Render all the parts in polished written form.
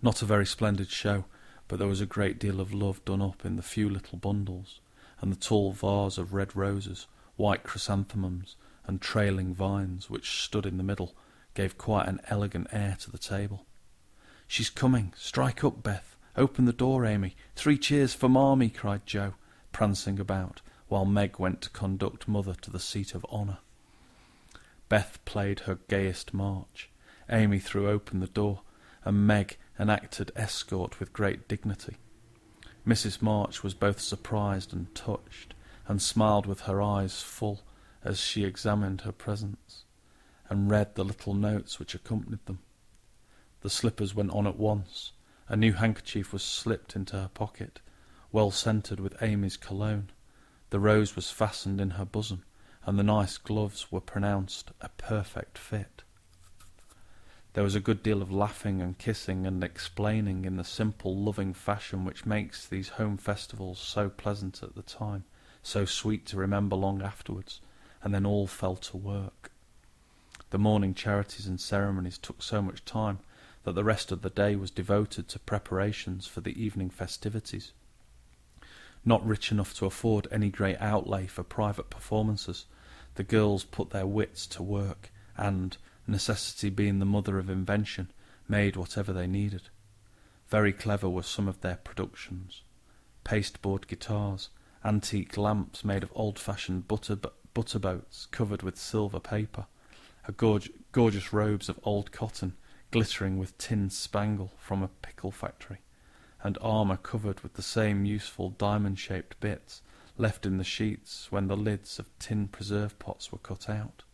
Not a very splendid show, but there was a great deal of love done up in the few little bundles, and the tall vase of red roses, white chrysanthemums, and trailing vines, which stood in the middle, gave quite an elegant air to the table. "She's coming! Strike up, Beth! Open the door, Amy! 3 cheers for Marmee!" cried Joe, prancing about, while Meg went to conduct Mother to the seat of honour. Beth played her gayest march. Amy threw open the door, and Meg enacted escort with great dignity. Mrs. March was both surprised and touched, and smiled with her eyes full as she examined her presents, and read the little notes which accompanied them. The slippers went on at once. A new handkerchief was slipped into her pocket, well scented with Amy's cologne. The rose was fastened in her bosom, and the nice gloves were pronounced a perfect fit. There was a good deal of laughing and kissing and explaining in the simple, loving fashion which makes these home festivals so pleasant at the time, so sweet to remember long afterwards, and then all fell to work. The morning charities and ceremonies took so much time that the rest of the day was devoted to preparations for the evening festivities. Not rich enough to afford any great outlay for private performances, the girls put their wits to work, and, necessity being the mother of invention, made whatever they needed. Very clever were some of their productions. Pasteboard guitars, antique lamps made of old-fashioned butter boats covered with silver paper, gorgeous robes of old cotton glittering with tin spangle from a pickle factory, and armour covered with the same useful diamond-shaped bits left in the sheets when the lids of tin preserve pots were cut out.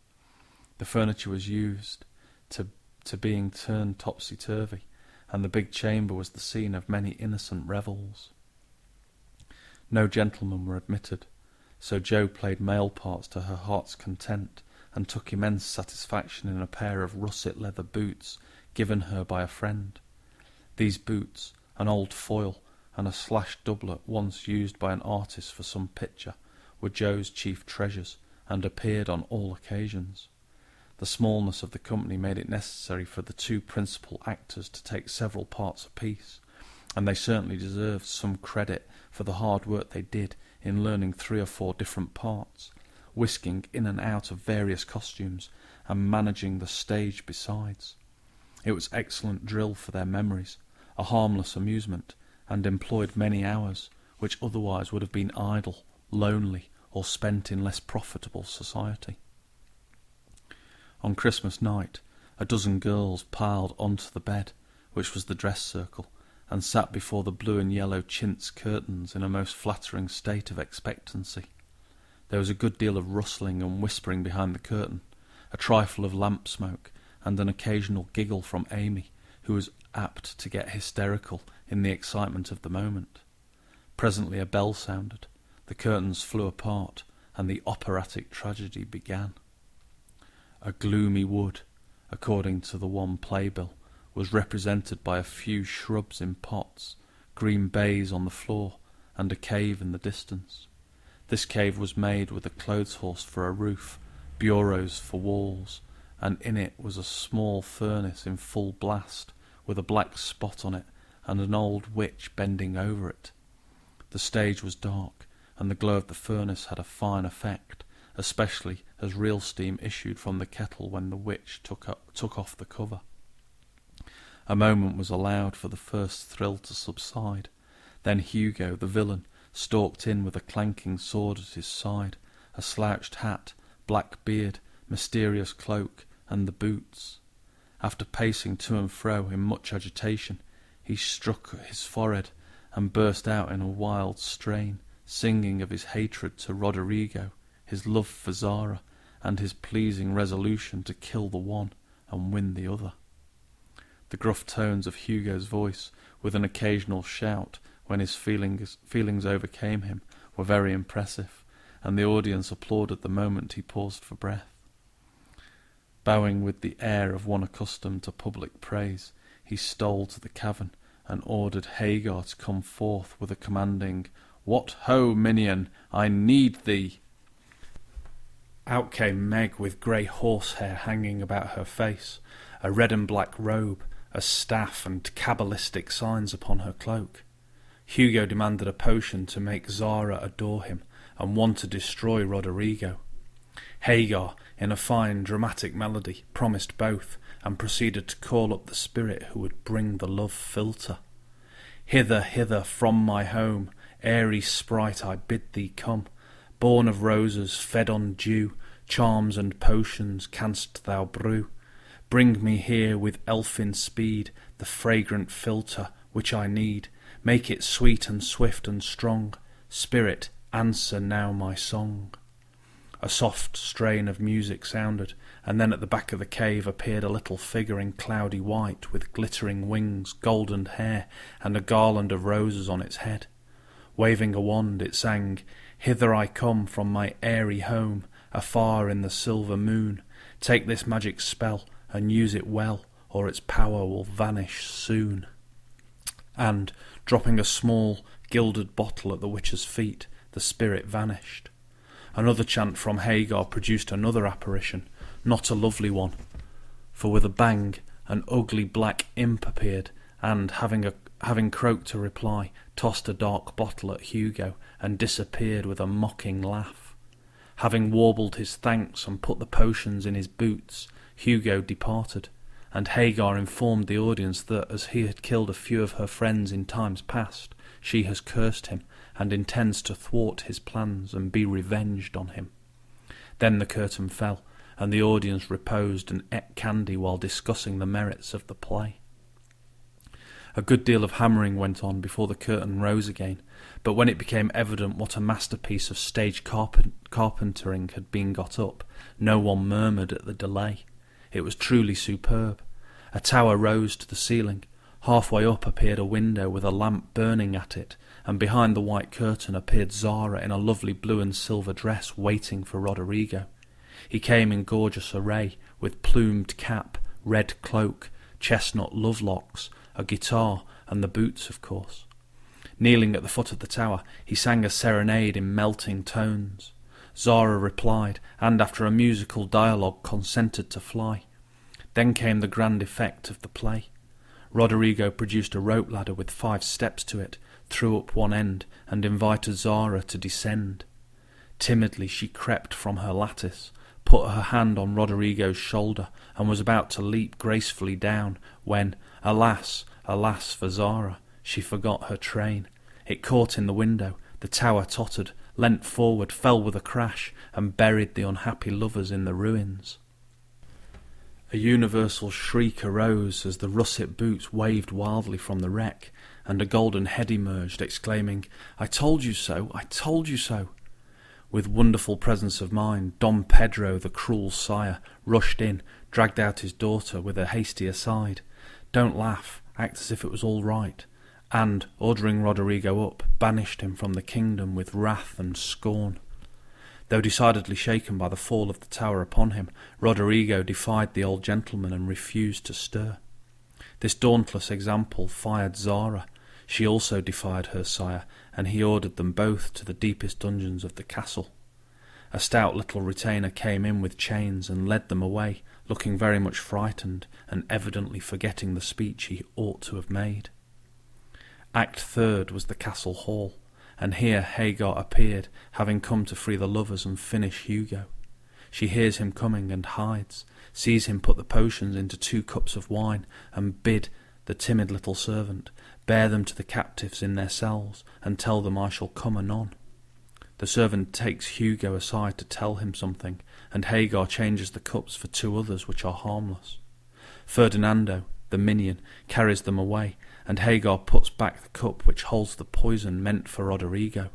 The furniture was used to being turned topsy-turvy, and the big chamber was the scene of many innocent revels. No gentlemen were admitted, so Jo played male parts to her heart's content, and took immense satisfaction in a pair of russet leather boots given her by a friend. These boots, an old foil, and a slashed doublet once used by an artist for some picture, were Jo's chief treasures, and appeared on all occasions. The smallness of the company made it necessary for the 2 principal actors to take several parts apiece, and they certainly deserved some credit for the hard work they did in learning 3 or 4 different parts, whisking in and out of various costumes, and managing the stage besides. It was excellent drill for their memories, a harmless amusement, and employed many hours, which otherwise would have been idle, lonely, or spent in less profitable society. On Christmas night, a dozen girls piled onto the bed, which was the dress circle, and sat before the blue and yellow chintz curtains in a most flattering state of expectancy. There was a good deal of rustling and whispering behind the curtain, a trifle of lamp smoke, and an occasional giggle from Amy, who was apt to get hysterical in the excitement of the moment. Presently a bell sounded, the curtains flew apart, and the operatic tragedy began. A gloomy wood, according to the one playbill, was represented by a few shrubs in pots, green baize on the floor, and a cave in the distance. This cave was made with a clothes-horse for a roof, bureaus for walls, and in it was a small furnace in full blast, with a black spot on it, and an old witch bending over it. The stage was dark, and the glow of the furnace had a fine effect, especially as real steam issued from the kettle when the witch took off the cover. A moment was allowed for the first thrill to subside. Then Hugo, the villain, stalked in with a clanking sword at his side, a slouched hat, black beard, mysterious cloak, and the boots. After pacing to and fro in much agitation, he struck his forehead and burst out in a wild strain, singing of his hatred to Roderigo, his love for Zara, and his pleasing resolution to kill the one and win the other. The gruff tones of Hugo's voice, with an occasional shout when his feelings overcame him, were very impressive, and the audience applauded the moment he paused for breath. Bowing with the air of one accustomed to public praise, he stole to the cavern and ordered Hagar to come forth with a commanding, "What ho, minion, I need thee!" Out came Meg with grey horsehair hanging about her face, a red and black robe, a staff and cabalistic signs upon her cloak. Hugo demanded a potion to make Zara adore him and want to destroy Roderigo. Hagar, in a fine dramatic melody, promised both, and proceeded to call up the spirit who would bring the love philtre. Hither, hither from my home, airy sprite, I bid thee come. Born of roses, fed on dew, charms and potions canst thou brew. Bring me here with elfin speed the fragrant philtre which I need. Make it sweet and swift and strong. Spirit, answer now my song. A soft strain of music sounded, and then at the back of the cave appeared a little figure in cloudy white, with glittering wings, golden hair, and a garland of roses on its head. Waving a wand, it sang, "Hither I come from my airy home, afar in the silver moon. Take this magic spell, and use it well, or its power will vanish soon." And, dropping a small, gilded bottle at the witch's feet, the spirit vanished. Another chant from Hagar produced another apparition, not a lovely one, for with a bang an ugly black imp appeared, and, having croaked a reply, tossed a dark bottle at Hugo, and disappeared with a mocking laugh. Having warbled his thanks and put the potions in his boots, Hugo departed, and Hagar informed the audience that, as he had killed a few of her friends in times past, she has cursed him, and intends to thwart his plans and be revenged on him. Then the curtain fell, and the audience reposed and ate candy while discussing the merits of the play. A good deal of hammering went on before the curtain rose again, but when it became evident what a masterpiece of stage carpentering had been got up, no one murmured at the delay. It was truly superb. A tower rose to the ceiling. Halfway up appeared a window with a lamp burning at it, and behind the white curtain appeared Zara in a lovely blue and silver dress waiting for Roderigo. He came in gorgeous array, with plumed cap, red cloak, chestnut love-locks, a guitar, and the boots, of course. Kneeling at the foot of the tower, he sang a serenade in melting tones. Zara replied, and after a musical dialogue consented to fly. Then came the grand effect of the play. Roderigo produced a rope ladder with 5 steps to it, threw up one end, and invited Zara to descend. Timidly she crept from her lattice, put her hand on Roderigo's shoulder, and was about to leap gracefully down, when, alas, alas for Zara, she forgot her train. It caught in the window, the tower tottered, leant forward, fell with a crash, and buried the unhappy lovers in the ruins. A universal shriek arose as the russet boots waved wildly from the wreck, and a golden head emerged, exclaiming, "I told you so! I told you so!" With wonderful presence of mind, Dom Pedro, the cruel sire, rushed in, dragged out his daughter with a hasty aside. "Don't laugh, act as if it was all right," and, ordering Roderigo up, banished him from the kingdom with wrath and scorn. Though decidedly shaken by the fall of the tower upon him, Roderigo defied the old gentleman and refused to stir. This dauntless example fired Zara. She also defied her sire, and he ordered them both to the deepest dungeons of the castle. A stout little retainer came in with chains and led them away, looking very much frightened, and evidently forgetting the speech he ought to have made. Act 3rd was the castle hall, and here Hagar appeared, having come to free the lovers and finish Hugo. She hears him coming and hides, sees him put the potions into 2 cups of wine, and bid the timid little servant bear them to the captives in their cells, and tell them I shall come anon. The servant takes Hugo aside to tell him something, and Hagar changes the cups for 2 others which are harmless. Ferdinando, the minion, carries them away, and Hagar puts back the cup which holds the poison meant for Roderigo.